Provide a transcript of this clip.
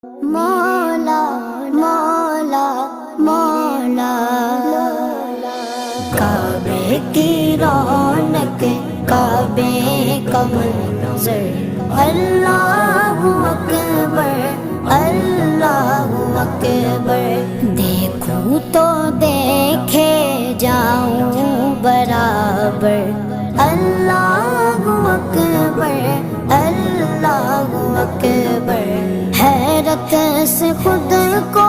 मौला मौला मौला काबे की रौनक काबे का मंजर अल्लाहु अकबर अल्लाहु अकबर। देखूं तो देखे जाऊं बराबर अल्लाहु अकबर अल्लाहु अकबर। हैरत से खुद को